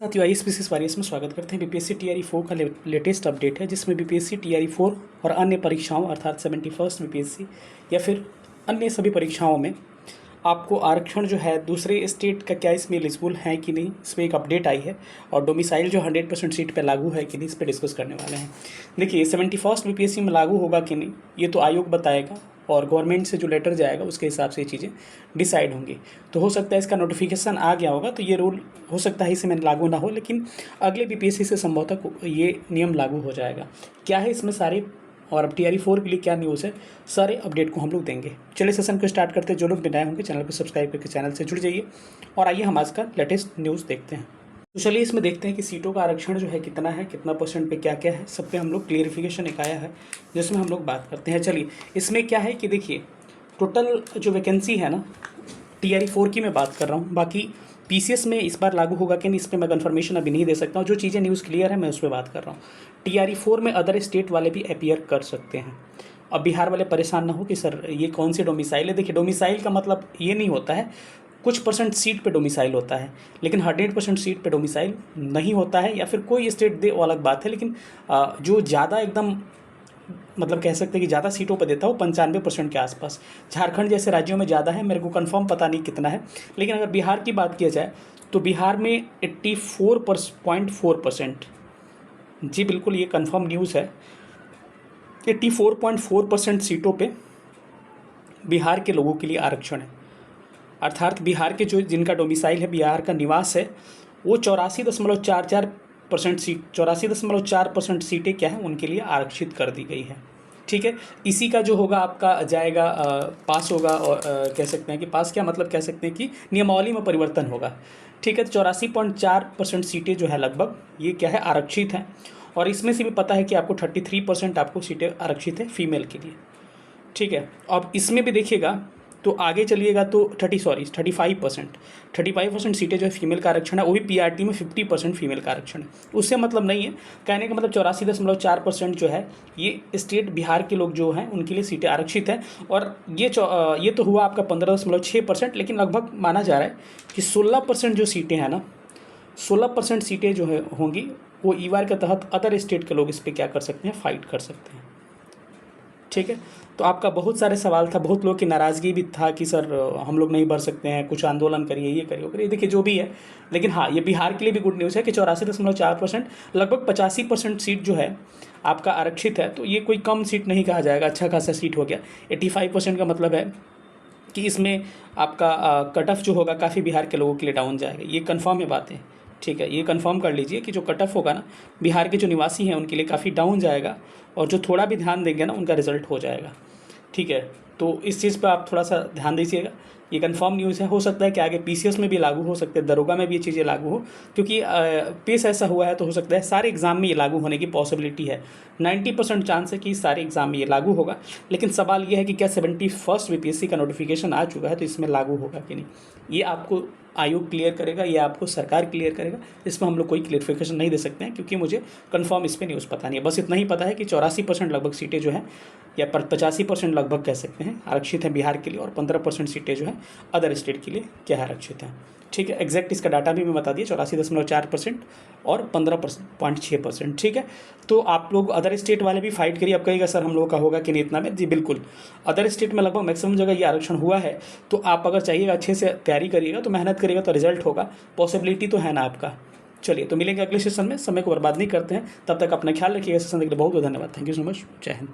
साथियों, आइए species warriors में स्वागत करते हैं। बीपीएससी टीआरई 4 का लेटेस्ट अपडेट है, जिसमें बीपीएससी टीआरई 4 और अन्य परीक्षाओं अर्थात 71st बीपीएससी या फिर अन्य सभी परीक्षाओं में आपको आरक्षण जो है दूसरे स्टेट का क्या इसमें एलिजिबल है कि नहीं, इस पर एक अपडेट आई है। और डोमिसाइल जो 100% सीट पे लागू है कि नहीं, इस पर डिस्कस करने वाले हैं। देखिए, 71st बीपीएससी में लागू होगा कि नहीं ये तो आयोग बताएगा, और गवर्नमेंट से जो लेटर जाएगा उसके हिसाब से ये चीज़ें डिसाइड होंगी। तो हो सकता है इसका नोटिफिकेशन आ गया होगा, तो ये रूल हो सकता है इसमें लागू ना हो, लेकिन अगले बीपीएससी से संभवतः ये नियम लागू हो जाएगा। क्या है इसमें सारे, और अब टीआरई 4 के लिए क्या न्यूज़ है, सारे अपडेट को हम लोग देंगे। चलिए सेशन को स्टार्ट करते हैं। जो लोग बनाए होंगे चैनल को सब्सक्राइब करके चैनल से जुड़ जाइए, और आइए हम आज का लेटेस्ट न्यूज़ देखते हैं। तो चलिए इसमें देखते हैं कि सीटों का आरक्षण जो है कितना है, कितना परसेंट पे क्या क्या है, सब पे हम लोग क्लियरिफिकेशन एक आया है जिसमें हम लोग बात करते हैं। चलिए इसमें क्या है कि देखिए, टोटल जो वैकेंसी है ना, टीआरई 4 की मैं बात कर रहा हूँ। बाकी पीसीएस में इस बार लागू होगा कि नहीं, इस पर मैं कंफर्मेशन अभी नहीं दे सकता हूँ। जो चीज़ें न्यूज़ क्लियर है मैं उस पर बात कर रहा हूँ। टीआरई 4 में अदर स्टेट वाले भी अपीयर कर सकते हैं। अब बिहार वाले परेशान ना हो कि सर ये कौन सी डोमिसाइल है। देखिए, डोमिसाइल का मतलब ये नहीं होता है, कुछ परसेंट सीट पे डोमिसाइल होता है, लेकिन 100% सीट पे डोमिसाइल नहीं होता है। या फिर कोई स्टेट दे वो अलग बात है, लेकिन जो ज़्यादा एकदम मतलब कह सकते हैं कि ज़्यादा सीटों पर देता हो 95% के आसपास। झारखंड जैसे राज्यों में ज़्यादा है, मेरे को कंफर्म पता नहीं कितना है। लेकिन अगर बिहार की बात किया जाए तो बिहार में 84.4%, जी बिल्कुल ये कंफर्म न्यूज़ है, 84.4% सीटों पे बिहार के लोगों के लिए आरक्षण है। अर्थात बिहार के जो जिनका डोमिसाइल है, बिहार का निवास है, वो 84.44% सीट, 84.4% सीटें क्या है उनके लिए आरक्षित कर दी गई है। ठीक है, इसी का जो होगा आपका जाएगा पास होगा, और कह सकते हैं कि पास क्या मतलब, कह सकते हैं कि नियमावली में परिवर्तन होगा। ठीक है, तो 84.4% सीटें जो है लगभग ये क्या है आरक्षित हैं। और इसमें से भी पता है कि आपको 33% आपको सीटें आरक्षित है फीमेल के लिए। ठीक है, अब इसमें भी देखिएगा तो आगे चलिएगा तो 35% सीटें जो है फीमेल का आरक्षण है, वो भी पीआरटी में 50% फीमेल का आरक्षण है। उससे मतलब नहीं है, कहने का मतलब 84.4% जो है ये स्टेट बिहार के लोग जो हैं उनके लिए सीटें आरक्षित हैं। और ये तो हुआ आपका 15.6%, लेकिन लगभग माना जा रहा है कि 16% जो सीटें हैं ना, 16% सीटें जो है होंगी वो ईवार के तहत अदर स्टेट के लोग इस पर क्या कर सकते हैं, फाइट कर सकते हैं। ठीक है, तो आपका बहुत सारे सवाल था, बहुत लोगों की नाराज़गी भी था कि सर हम लोग नहीं भर सकते हैं, कुछ आंदोलन करिए, ये करिए, करिए। देखिए जो भी है, लेकिन हाँ ये बिहार के लिए भी गुड न्यूज़ है कि 84.4%, लगभग 85% सीट जो है आपका आरक्षित है। तो ये कोई कम सीट नहीं कहा जाएगा, अच्छा खासा सीट हो गया। 85% का मतलब है कि इसमें आपका कट ऑफ जो होगा काफ़ी बिहार के लोगों के लिए डाउन जाएगा, ये कन्फर्म है बातें। ठीक है, ये कंफर्म कर लीजिए कि जो कट ऑफ होगा ना, बिहार के जो निवासी हैं उनके लिए काफ़ी डाउन जाएगा, और जो थोड़ा भी ध्यान देंगे ना उनका रिजल्ट हो जाएगा। ठीक है, तो इस चीज़ पर आप थोड़ा सा ध्यान दीजिएगा। ये कंफर्म न्यूज़ है, हो सकता है कि आगे पीसीएस में भी लागू हो सकते हैं, दरोगा में भी ये चीज़ें लागू हो, क्योंकि पेश ऐसा हुआ है तो हो सकता है सारे एग्ज़ाम में ये लागू होने की पॉसिबिलिटी है। 90% चांस है कि सारे एग्ज़ाम में ये लागू होगा। लेकिन सवाल ये है कि क्या 71st बीपीएससी का नोटिफिकेशन आ चुका है तो इसमें लागू होगा कि नहीं, ये आपको आयोग क्लियर करेगा, ये आपको सरकार क्लियर करेगा। इसमें हम लोग कोई क्लियरिफिकेशन नहीं दे सकते हैं, क्योंकि मुझे कंफर्म इस पर न्यूज़ पता नहीं है। बस इतना ही पता है कि 84% लगभग सीटें जो हैं, या 85% लगभग कह सकते हैं आरक्षित हैं बिहार के लिए, और 15% सीटें जो हैं अदर स्टेट के लिए क्या है आरक्षित हैं। ठीक है, एग्जैक्ट इसका डाटा भी मैं बता दिया, 84.4% और 15.6%। ठीक है, तो आप लोग अदर स्टेट वाले भी फाइट करिए। अब कहिएगा सर हम लोग का होगा कि नहीं इतना में, जी बिल्कुल, अदर स्टेट में लगभग मैक्सिमम जगह ये आरक्षण हुआ है। तो आप अगर चाहिएगा अच्छे से तैयारी करिएगा, तो मेहनत करिएगा तो रिजल्ट होगा, पॉसिबिलिटी तो है ना आपका। चलिए, तो मिलेंगे अगले सेशन में, समय को बर्बाद नहीं करते हैं। तब तक अपना ख्याल रखिएगा। सेशन देखने बहुत बहुत धन्यवाद। Thank you so much. जय हिंद।